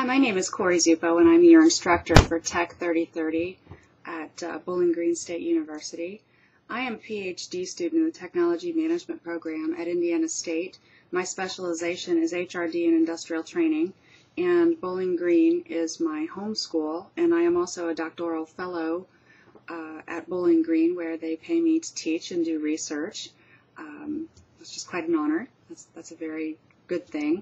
Hi, my name is Corey Zupo, and I'm your instructor for Tech 3030 at Bowling Green State University. I am a PhD student in the Technology Management Program at Indiana State. My specialization is HRD and Industrial Training, and Bowling Green is my home school, and I am also a doctoral fellow at Bowling Green, where they pay me to teach and do research. It's just quite an honor. That's a very good thing.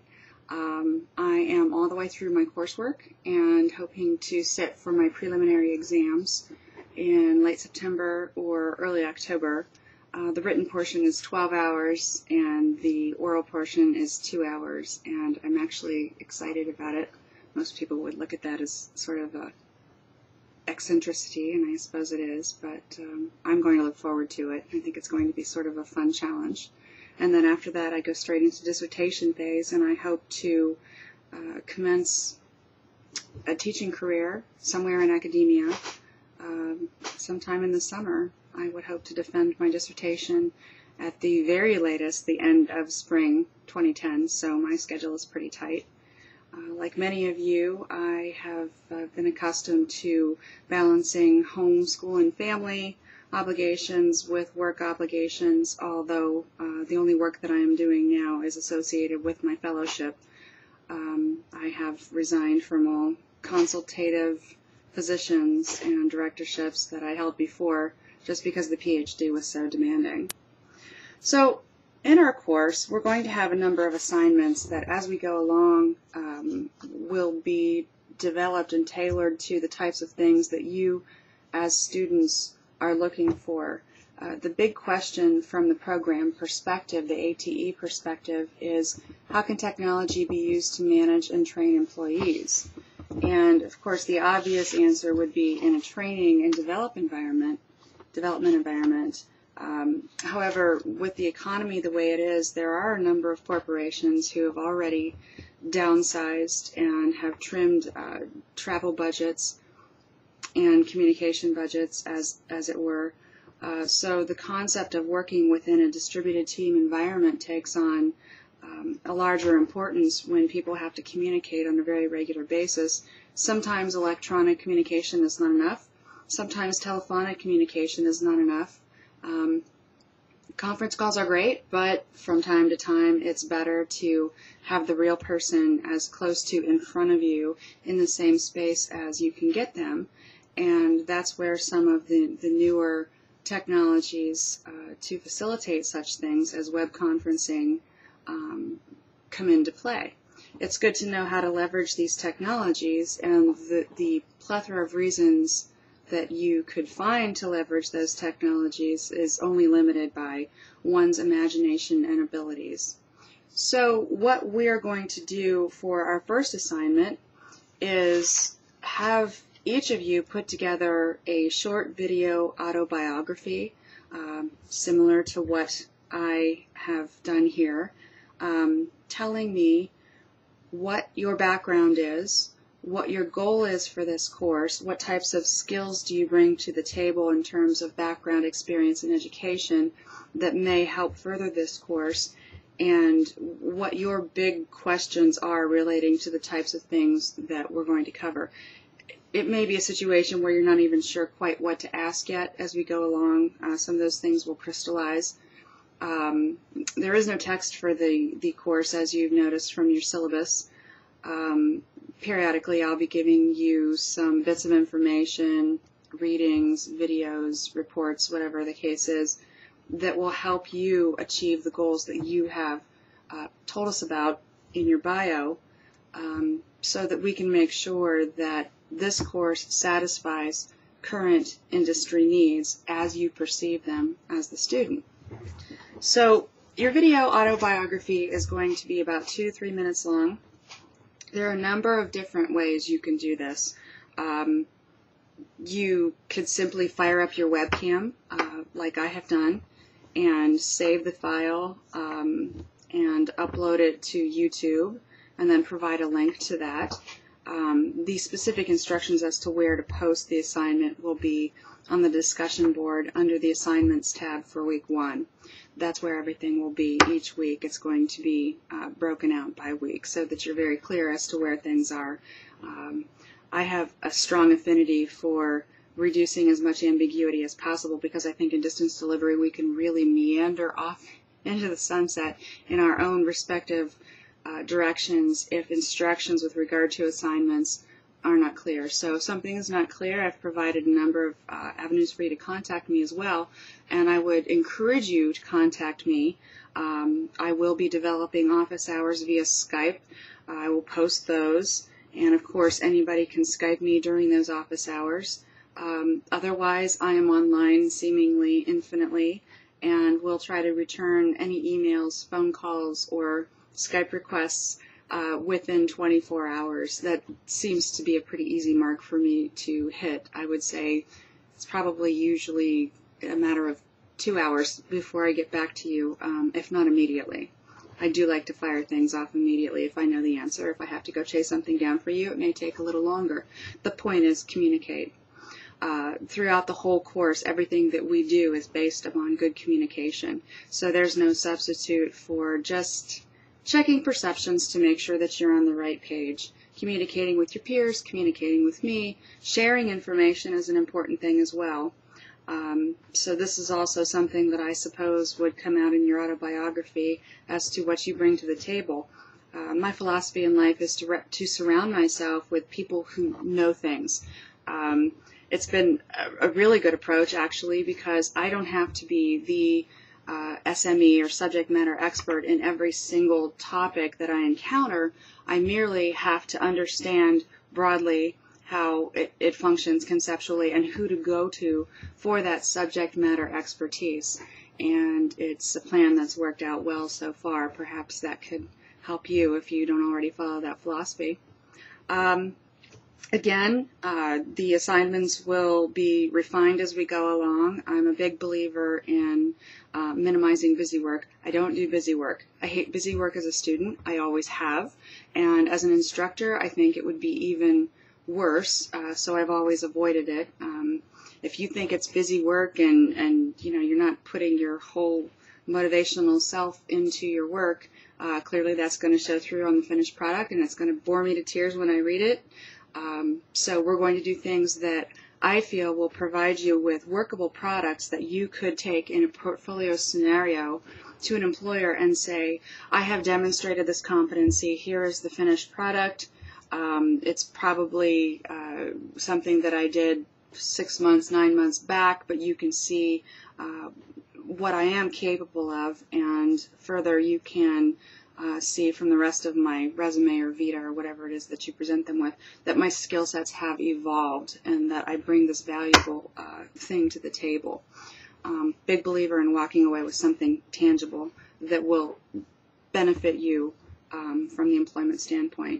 I am all the way through my coursework and hoping to sit for my preliminary exams in late September or early October. The written portion is 12 hours and the oral portion is 2 hours, and I'm actually excited about it. Most people would look at that as sort of a eccentricity, and I suppose it is, but I'm going to look forward to it. I think it's going to be sort of a fun challenge. And then after that, I go straight into dissertation phase, and I hope to commence a teaching career somewhere in academia sometime in the summer. I would hope to defend my dissertation at the very latest, the end of spring 2010, so my schedule is pretty tight. Like many of you, I have been accustomed to balancing home, school, and family obligations with work obligations, although the only work that I am doing now is associated with my fellowship. I have resigned from all consultative positions and directorships that I held before just because the PhD was so demanding. So in our course, we're going to have a number of assignments that as we go along will be developed and tailored to the types of things that you as students are looking for. The big question from the program perspective, the ATE perspective, is how can technology be used to manage and train employees? And of course the obvious answer would be in a training and development environment. However, with the economy the way it is, there are a number of corporations who have already downsized and have trimmed travel budgets and communication budgets, as it were. So the concept of working within a distributed team environment takes on a larger importance when people have to communicate on a very regular basis. Sometimes electronic communication is not enough. Sometimes telephonic communication is not enough. Conference calls are great, but from time to time it's better to have the real person as close to in front of you in the same space as you can get them. And that's where some of the newer technologies to facilitate such things as web conferencing come into play. It's good to know how to leverage these technologies, and the plethora of reasons that you could find to leverage those technologies is only limited by one's imagination and abilities. So what we're going to do for our first assignment is have each of you put together a short video autobiography, similar to what I have done here, telling me what your background is, what your goal is for this course, what types of skills do you bring to the table in terms of background, experience, and education that may help further this course, and what your big questions are relating to the types of things that we're going to cover. It may be a situation where you're not even sure quite what to ask yet as we go along. Some of those things will crystallize. There is no text for the course, as you've noticed from your syllabus. Periodically I'll be giving you some bits of information, readings, videos, reports, whatever the case is, that will help you achieve the goals that you have told us about in your bio, so that we can make sure that this course satisfies current industry needs as you perceive them as the student. So your video autobiography is going to be about 2-3 minutes long. There are a number of different ways you can do this. You could simply fire up your webcam, like I have done, and save the file and upload it to YouTube, and then provide a link to that. The specific instructions as to where to post the assignment will be on the discussion board under the assignments tab for week 1. that's where everything will be each week. It's going to be broken out by week so that you're very clear as to where things are. I have a strong affinity for reducing as much ambiguity as possible because I think in distance delivery we can really meander off into the sunset in our own respective directions if instructions with regard to assignments are not clear. So if something is not clear, I've provided a number of avenues for you to contact me as well, and I would encourage you to contact me. I will be developing office hours via Skype. I will post those, and of course anybody can Skype me during those office hours. Otherwise, I am online seemingly infinitely, and will try to return any emails, phone calls, or Skype requests within 24 hours. That seems to be a pretty easy mark for me to hit. I would say it's probably usually a matter of 2 hours before I get back to you, if not immediately. I do like to fire things off immediately if I know the answer. If I have to go chase something down for you, it may take a little longer. The point is communicate. Throughout the whole course, everything that we do is based upon good communication. So there's no substitute for just checking perceptions to make sure that you're on the right page. Communicating with your peers, communicating with me, sharing information is an important thing as well. So this is also something that I suppose would come out in your autobiography as to what you bring to the table. My philosophy in life is to surround myself with people who know things. It's been a really good approach, actually, because I don't have to be the SME or subject matter expert in every single topic that I encounter. I merely have to understand broadly how it functions conceptually and who to go to for that subject matter expertise. And it's a plan that's worked out well so far. Perhaps that could help you if you don't already follow that philosophy. Again, the assignments will be refined as we go along. I'm a big believer in minimizing busy work. I don't do busy work. I hate busy work as a student. I always have. And as an instructor, I think it would be even worse, so I've always avoided it. If you think it's busy work and you know you're not putting your whole motivational self into your work, clearly that's going to show through on the finished product, and it's going to bore me to tears when I read it. So we're going to do things that I feel will provide you with workable products that you could take in a portfolio scenario to an employer and say, I have demonstrated this competency, here is the finished product. It's probably something that I did 6 months, 9 months back, but you can see what I am capable of, and further you can see from the rest of my resume or vita or whatever it is that you present them with that my skill sets have evolved and that I bring this valuable thing to the table. Big believer in walking away with something tangible that will benefit you from the employment standpoint.